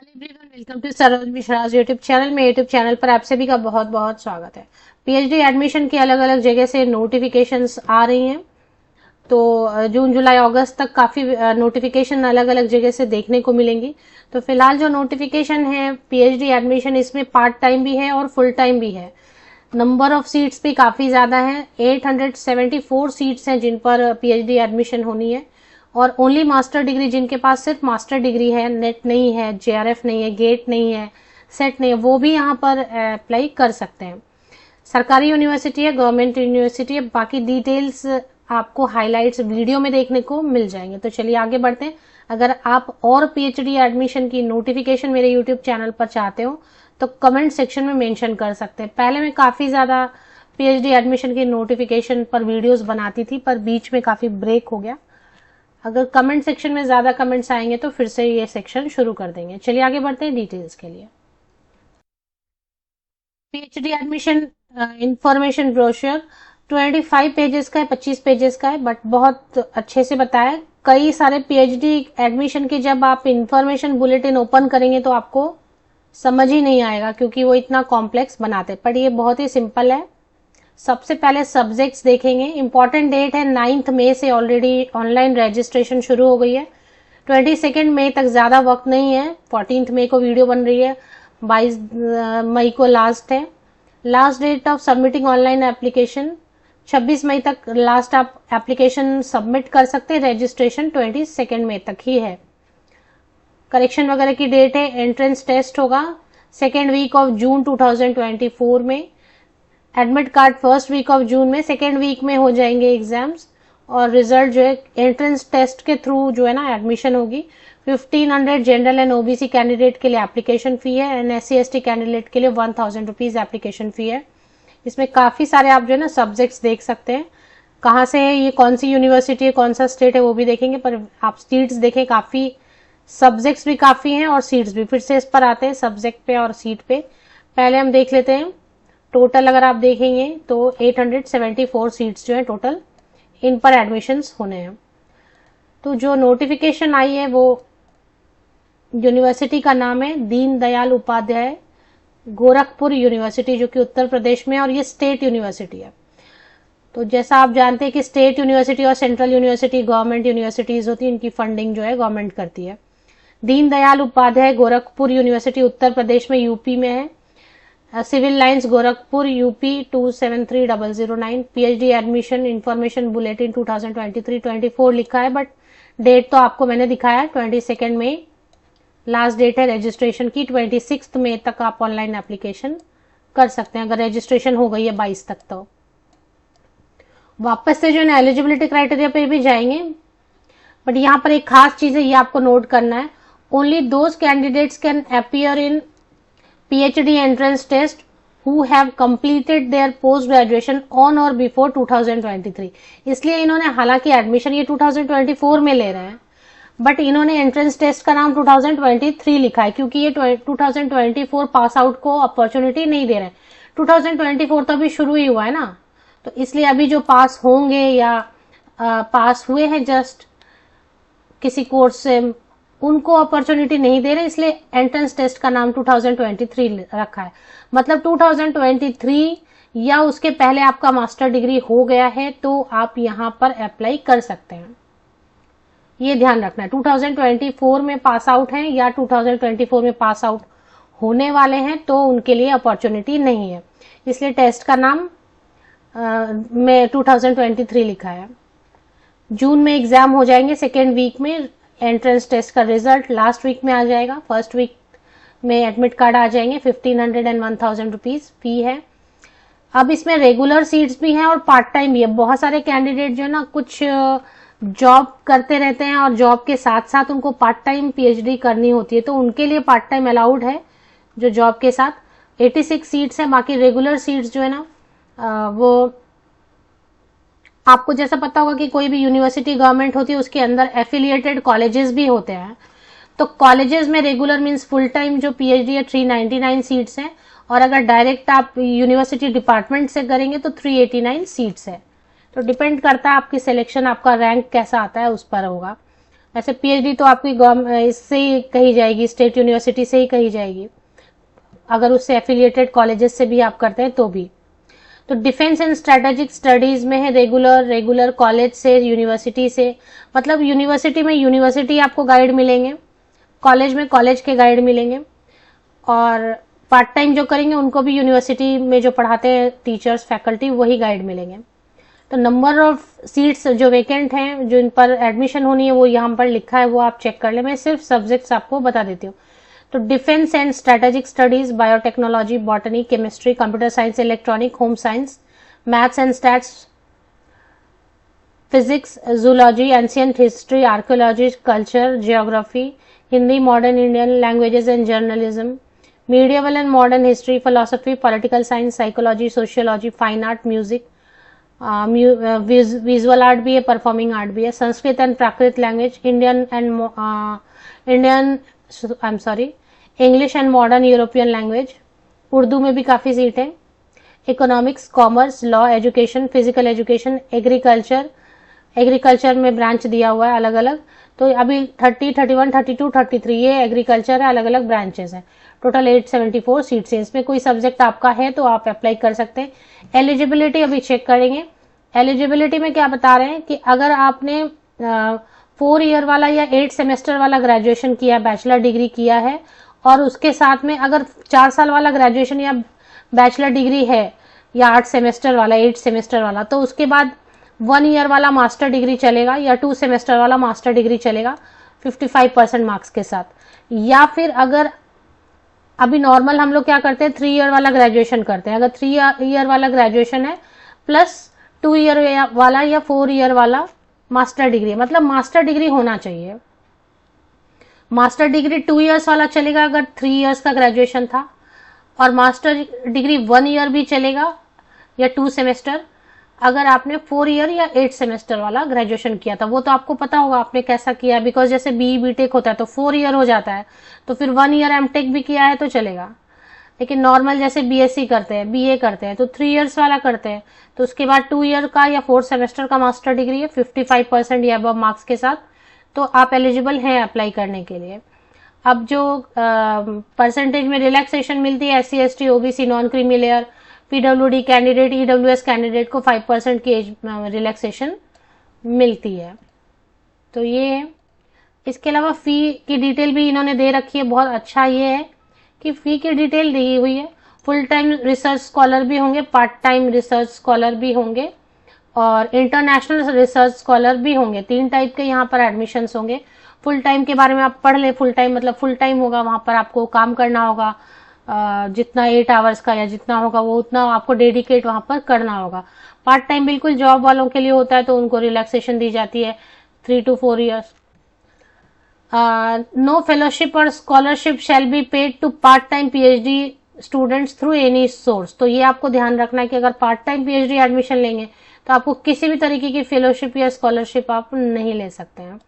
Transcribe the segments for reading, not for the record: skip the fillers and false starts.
Everyone, welcome to Saroj Mishra YouTube channel में। YouTube channel पर आप सभी का बहुत बहुत स्वागत है। पीएचडी एडमिशन की अलग अलग जगह से नोटिफिकेशंस आ रही हैं। तो जून जुलाई अगस्त तक काफी नोटिफिकेशन अलग अलग जगह से देखने को मिलेंगी। तो फिलहाल जो नोटिफिकेशन है पीएचडी एडमिशन, इसमें पार्ट टाइम भी है और फुल टाइम भी है। नंबर ऑफ सीट्स भी काफी ज्यादा है। 874 सीट्स हैं जिन पर पीएचडी एडमिशन होनी है। और ओनली मास्टर डिग्री, जिनके पास सिर्फ मास्टर डिग्री है, नेट नहीं है, जेआरएफ नहीं है, गेट नहीं है, सेट नहीं है, वो भी यहाँ पर अप्लाई कर सकते हैं। सरकारी यूनिवर्सिटी है, गवर्नमेंट यूनिवर्सिटी है। बाकी डिटेल्स आपको हाइलाइट्स वीडियो में देखने को मिल जाएंगे। तो चलिए आगे बढ़ते हैं। अगर आप और पीएचडी एडमिशन की नोटिफिकेशन मेरे यूट्यूब चैनल पर चाहते हो तो कमेंट सेक्शन में मेंशन कर सकते हैं। पहले मैं काफी ज्यादा पीएचडी एडमिशन की नोटिफिकेशन पर वीडियोस बनाती थी, पर बीच में काफी ब्रेक हो गया। अगर कमेंट सेक्शन में ज्यादा कमेंट्स आएंगे तो फिर से ये सेक्शन शुरू कर देंगे। चलिए आगे बढ़ते हैं डिटेल्स के लिए। PhD admission information brochure 25 pages का है, 25 पेजेस का है, बट बहुत अच्छे से बताया। कई सारे पीएचडी एडमिशन के जब आप इंफॉर्मेशन बुलेटिन ओपन करेंगे तो आपको समझ ही नहीं आएगा, क्योंकि वो इतना कॉम्प्लेक्स बनाते, पर ये बहुत ही सिंपल है। सबसे पहले सब्जेक्ट्स देखेंगे। इंपॉर्टेंट डेट है 9 मई से ऑलरेडी ऑनलाइन रजिस्ट्रेशन शुरू हो गई है। 22 मई तक ज्यादा वक्त नहीं है। 14 मई को वीडियो बन रही है। 22 मई को लास्ट है। Last date of submitting online application 26 मई तक लास्ट आप एप्लीकेशन सबमिट कर सकते हैं। रजिस्ट्रेशन 22 मई तक ही है। करेक्शन वगैरह की डेट है। एंट्रेंस टेस्ट होगा सेकेंड वीक ऑफ जून 2024 में। Admit card first week of June में। सेकेंड वीक में हो जाएंगे एग्जाम्स और रिजल्ट जो है एंट्रेंस टेस्ट के थ्रू जो है ना एडमिशन होगी। 1500 जनरल एंड ओबीसी कैंडिडेट के लिए एप्लीकेशन फी है एंड एससी एसटी कैंडिडेट के लिए 1000 रुपीज एप्लीकेशन फी है। इसमें काफी सारे आप जो है ना सब्जेक्ट्स देख सकते हैं। कहाँ से है ये, कौन सी यूनिवर्सिटी है, कौन सा स्टेट है, वो भी देखेंगे। पर आप सीट्स देखें, काफी सब्जेक्ट्स भी काफी हैं और सीट्स भी। फिर से इस पर आते हैं सब्जेक्ट पे और सीट पे। पहले हम देख लेते हैं टोटल। अगर आप देखेंगे तो 874 सीट्स जो है टोटल, इन पर एडमिशन्स होने हैं। तो जो नोटिफिकेशन आई है वो यूनिवर्सिटी का नाम है दीनदयाल उपाध्याय गोरखपुर यूनिवर्सिटी, जो कि उत्तर प्रदेश में है और ये स्टेट यूनिवर्सिटी है। तो जैसा आप जानते हैं कि स्टेट यूनिवर्सिटी और सेंट्रल यूनिवर्सिटी गवर्नमेंट यूनिवर्सिटीज होती है, इनकी फंडिंग जो है गवर्नमेंट करती है। दीनदयाल उपाध्याय गोरखपुर यूनिवर्सिटी उत्तर प्रदेश में, यूपी में है। Civil lines Gorakhpur, UP 273009। PhD admission information bulletin 2023-24 लिखा है, बट डेट तो आपको मैंने दिखाया 22 मई लास्ट डेट है रजिस्ट्रेशन की। 26 मई तक आप ऑनलाइन एप्लीकेशन कर सकते हैं अगर रजिस्ट्रेशन हो गई है 22 तक। तो वापस से जो है एलिजिबिलिटी क्राइटेरिया पे भी जाएंगे, बट यहाँ पर एक खास चीज है, ये आपको नोट करना है। Only those candidates can appear in PhD entrance test who have completed their post graduation on or before 2023। इसलिए इन्होंने, हालांकि एडमिशन ये 2024 में ले रहे हैं, बट इन्होंने एंट्रेंस टेस्ट का नाम 2023 लिखा है, क्योंकि ये 2024 पास आउट को अपॉर्चुनिटी नहीं दे रहे हैं। 2024 तो अभी शुरू ही हुआ है ना, तो इसलिए अभी जो पास होंगे या पास हुए हैं जस्ट किसी कोर्स से, उनको अपॉर्चुनिटी नहीं दे रहे, इसलिए एंट्रेंस टेस्ट का नाम 2023 रखा है। मतलब 2023 या उसके पहले आपका मास्टर डिग्री हो गया है तो आप यहां पर अप्लाई कर सकते हैं। ये ध्यान रखना है। 2024 में पास आउट हैं या 2024 में पास आउट होने वाले हैं तो उनके लिए अपॉर्चुनिटी नहीं है, इसलिए टेस्ट का नाम में 2023 लिखा है। जून में एग्जाम हो जाएंगे सेकेंड वीक में। एंट्रेंस टेस्ट का रिजल्ट लास्ट वीक में आ जाएगा। फर्स्ट वीक में एडमिट कार्ड आ जाएंगे। 1500 एंड 1000 रुपीज फी है। अब इसमें रेगुलर सीट्स भी हैं और पार्ट टाइम भी है। बहुत सारे कैंडिडेट जो है ना कुछ जॉब करते रहते हैं और जॉब के साथ साथ उनको पार्ट टाइम पीएचडी करनी होती है, तो उनके लिए पार्ट टाइम अलाउड है जो जॉब के साथ। 86 सीट्स है। बाकी रेगुलर सीट्स जो है ना वो आपको जैसा पता होगा कि कोई भी यूनिवर्सिटी गवर्नमेंट होती है उसके अंदर एफिलिएटेड कॉलेजेस भी होते हैं। तो कॉलेजेस में रेगुलर मींस फुल टाइम जो पीएचडी है 399 सीट्स हैं, और अगर डायरेक्ट आप यूनिवर्सिटी डिपार्टमेंट से करेंगे तो 389 सीट्स है। तो डिपेंड करता है आपकी सिलेक्शन, आपका रैंक कैसा आता है उस पर होगा। ऐसे पीएचडी तो आपकी इससे ही कही जाएगी, स्टेट यूनिवर्सिटी से ही कही जाएगी, अगर उससे एफिलिएटेड कॉलेजेस से भी आप करते हैं तो भी। तो डिफेंस एंड स्ट्रेटेजिक स्टडीज में है रेगुलर कॉलेज से, यूनिवर्सिटी से, मतलब यूनिवर्सिटी में यूनिवर्सिटी आपको गाइड मिलेंगे, कॉलेज में कॉलेज के गाइड मिलेंगे, और पार्ट टाइम जो करेंगे उनको भी यूनिवर्सिटी में जो पढ़ाते हैं टीचर्स फैकल्टी वही गाइड मिलेंगे। तो नंबर ऑफ सीट्स जो वेकेंट हैं, जो इन पर एडमिशन होनी है, वो यहाँ पर लिखा है, वो आप चेक कर ले। मैं सिर्फ सब्जेक्ट्स आपको बता देती हूँ। तो defence and strategic studies, biotechnology, botany, chemistry, computer science, electronic, home science, maths and stats, physics, zoology, ancient history, archaeology, culture, geography, Hindi, modern Indian languages and journalism, medieval and modern history, philosophy, political science, psychology, sociology, fine art, music, visual art भी है, performing art भी है, Sanskrit and Prakrit language, English and modern European language, Urdu में भी काफी seat है, economics, commerce, law, education, physical education, agriculture में branch दिया हुआ है अलग अलग। तो अभी 30, 31, 32, 33 ये एग्रीकल्चर है, अलग अलग ब्रांचेस हैं। टोटल 874 सीट्स हैं। इसमें कोई सब्जेक्ट आपका है तो आप अप्लाई कर सकते हैं। एलिजिबिलिटी अभी चेक करेंगे। एलिजिबिलिटी में क्या बता रहे हैं कि अगर आपने 4 ईयर वाला या 8 सेमेस्टर वाला ग्रेजुएशन किया, बैचलर डिग्री किया है, और उसके साथ में अगर 4 साल वाला ग्रेजुएशन या बैचलर डिग्री है, या 8 सेमेस्टर वाला, 8 सेमेस्टर वाला, तो उसके बाद 1 ईयर वाला मास्टर डिग्री चलेगा, या 2 सेमेस्टर वाला मास्टर डिग्री चलेगा 55% मार्क्स के साथ। या फिर अगर अभी नॉर्मल हम लोग क्या करते हैं, 3 ईयर वाला ग्रेजुएशन करते हैं। अगर 3 ईयर वाला ग्रेजुएशन है प्लस 2 ईयर वाला या 4 ईयर वाला मास्टर डिग्री, मतलब मास्टर डिग्री होना चाहिए। मास्टर डिग्री 2 ईयर्स वाला चलेगा अगर 3 ईयर्स का ग्रेजुएशन था, और मास्टर डिग्री 1 ईयर भी चलेगा या 2 सेमेस्टर अगर आपने 4 ईयर या 8 सेमेस्टर वाला ग्रेजुएशन किया था। वो तो आपको पता होगा आपने कैसा किया, बिकॉज जैसे बीई बीटेक होता है तो 4 ईयर हो जाता है, तो फिर 1 ईयर एमटेक भी किया है तो चलेगा। लेकिन नॉर्मल जैसे बीएससी करते हैं, बीए करते हैं, तो 3 ईयर्स वाला करते हैं, तो उसके बाद 2 ईयर का या 4 सेमेस्टर का मास्टर डिग्री है 55% या अबव मार्क्स के साथ, तो आप एलिजिबल हैं अप्लाई करने के लिए। अब जो परसेंटेज में रिलैक्सेशन मिलती है, SC ST OBC non creamy layer, PWD candidate, EWS candidate को 5% की एज रिलैक्सेशन मिलती है। तो ये है। इसके अलावा फी की डिटेल भी इन्होंने दे रखी है। बहुत अच्छा ये है कि फी की डिटेल दी हुई है। फुल टाइम रिसर्च स्कॉलर भी होंगे, पार्ट टाइम रिसर्च स्कॉलर भी होंगे, और इंटरनेशनल रिसर्च स्कॉलर भी होंगे। 3 टाइप के यहाँ पर एडमिशन्स होंगे। फुल टाइम के बारे में आप पढ़ ले। फुल टाइम मतलब फुल टाइम होगा, वहां पर आपको काम करना होगा, जितना 8 आवर्स का या जितना होगा वो उतना आपको डेडिकेट वहां पर करना होगा। पार्ट टाइम बिल्कुल जॉब वालों के लिए होता है, तो उनको रिलैक्सेशन दी जाती है 3 to 4 ईयर्स। नो फेलोशिप और scholarship shall be paid to part time PhD students through any source. तो ये आपको ध्यान रखना है कि अगर पार्ट टाइम PhD एडमिशन लेंगे तो आपको किसी भी तरीके की फेलोशिप या स्कॉलरशिप आप नहीं ले सकते हैं।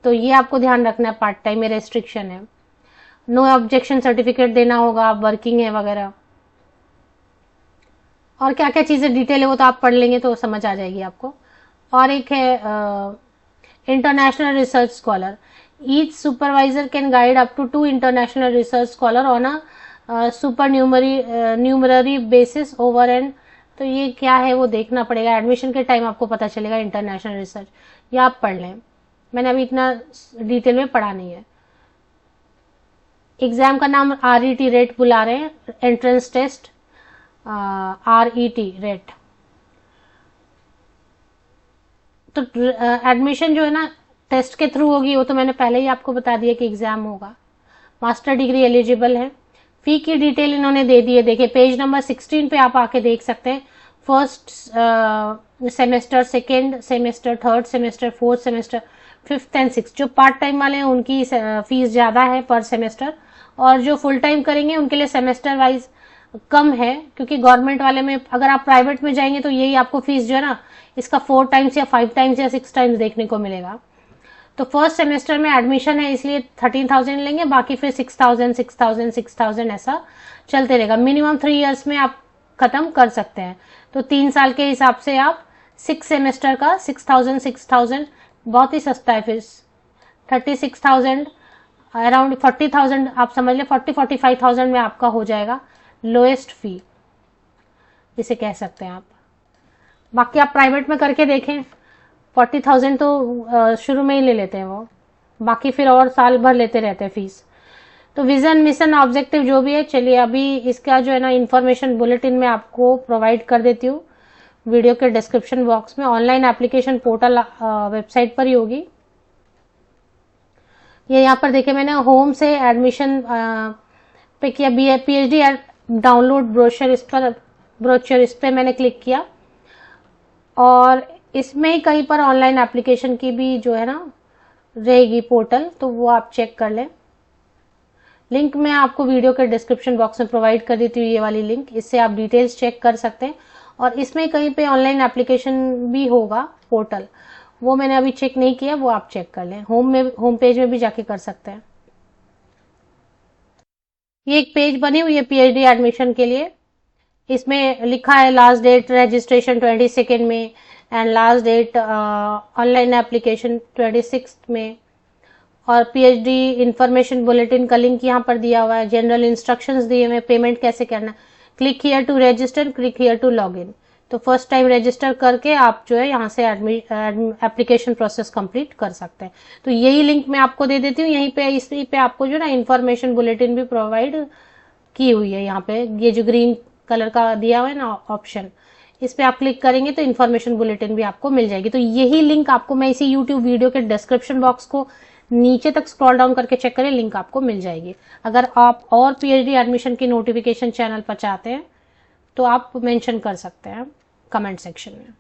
तो ये आपको ध्यान रखना है, पार्ट टाइम में रेस्ट्रिक्शन है। नो ऑब्जेक्शन सर्टिफिकेट देना होगा, आप वर्किंग है वगैरह, और क्या क्या चीजें डिटेल है वो तो आप पढ़ लेंगे तो समझ आ जाएगी आपको। और एक है international research scholar. Each supervisor can guide up to 2 international research scholar on a supernumerary basis over and. तो ये क्या है वो देखना पड़ेगा, एडमिशन के टाइम आपको पता चलेगा। इंटरनेशनल रिसर्च या आप पढ़ लें, मैंने अभी इतना डिटेल में पढ़ा नहीं है। एग्जाम का नाम RET रेट बुला रहे हैं, एंट्रेंस टेस्ट RET रेट। तो एडमिशन जो है ना टेस्ट के थ्रू होगी, वो तो मैंने पहले ही आपको बता दिया कि एग्जाम होगा। मास्टर डिग्री एलिजिबल है। फी की डिटेल इन्होंने दे दी है, देखिए पेज नंबर 16 पे आप आके देख सकते हैं। First semester, second semester, third semester, fourth semester, 5th and 6th जो पार्ट टाइम वाले हैं उनकी फीस ज्यादा है पर सेमेस्टर, और जो फुल टाइम करेंगे उनके लिए सेमेस्टर वाइज कम है, क्योंकि गवर्नमेंट वाले में अगर आप प्राइवेट में जाएंगे तो यही आपको फीस जो है ना इसका 4 टाइम्स या 5 टाइम्स या 6 टाइम्स देखने को मिलेगा। तो फर्स्ट सेमेस्टर में एडमिशन है इसलिए 13,000 लेंगे, बाकी फिर 6,000 6,000 6,000 ऐसा चलते रहेगा। मिनिमम 3 इयर्स में आप खत्म कर सकते हैं। तो 3 साल के हिसाब से आप 6 सेमेस्टर का 6,000 6,000 बहुत ही सस्ता है फीस। 36,000 अराउंड 40,000 आप समझ ले, 40-45,000 में आपका हो जाएगा लोएस्ट फी, इसे कह सकते हैं आप। बाकी आप प्राइवेट में करके देखें, 40,000 तो शुरू में ही ले लेते हैं वो, बाकी फिर और साल भर लेते रहते हैं फीस। तो विजन, मिशन, ऑब्जेक्टिव जो भी है, चलिए अभी इसका जो है ना इन्फॉर्मेशन बुलेटिन में आपको प्रोवाइड कर देती हूँ वीडियो के डिस्क्रिप्शन बॉक्स में। ऑनलाइन एप्लीकेशन पोर्टल वेबसाइट पर ही होगी। ये यहाँ पर देखिए मैंने होम से एडमिशन पे किया, PhD डाउनलोड ब्रोशर, इस पर मैंने क्लिक किया और इसमें ही कहीं पर ऑनलाइन एप्लीकेशन की भी जो है ना रहेगी पोर्टल, तो वो आप चेक कर लें। लिंक मैं आपको वीडियो के डिस्क्रिप्शन बॉक्स में प्रोवाइड कर देती हूँ, ये वाली लिंक, इससे आप डिटेल्स चेक कर सकते हैं। और इसमें कहीं पे ऑनलाइन एप्लीकेशन भी होगा पोर्टल, वो मैंने अभी चेक नहीं किया, वो आप चेक कर लें। होम पेज में भी जाके कर सकते हैं। ये एक पेज बनी हुई है PhD एडमिशन के लिए, इसमें लिखा है लास्ट डेट रजिस्ट्रेशन 22 में and last date online application 26 में, और PhD इंफॉर्मेशन बुलेटिन का लिंक यहाँ पर दिया हुआ है, जनरल इंस्ट्रक्शंस दिए हुए, पेमेंट कैसे करना, click here to register, click here to log in. तो फर्स्ट टाइम रजिस्टर करके आप जो है यहाँ से एप्लीकेशन प्रोसेस कंप्लीट कर सकते हैं। तो यही लिंक मैं आपको दे देती हूँ, यहीं पे इसी पे आपको जो ना इंफॉर्मेशन बुलेटिन भी प्रोवाइड की हुई है। यहाँ पे ये जो ग्रीन कलर का दिया हुआ है ना ऑप्शन, इस पे आप क्लिक करेंगे तो इन्फॉर्मेशन बुलेटिन भी आपको मिल जाएगी। तो यही लिंक आपको मैं इसी यूट्यूब वीडियो के डिस्क्रिप्शन बॉक्स को नीचे तक स्क्रॉल डाउन करके चेक करें, लिंक आपको मिल जाएगी। अगर आप और PhD एडमिशन की नोटिफिकेशन चैनल पर चाहते हैं तो आप मेंशन कर सकते हैं कमेंट सेक्शन में।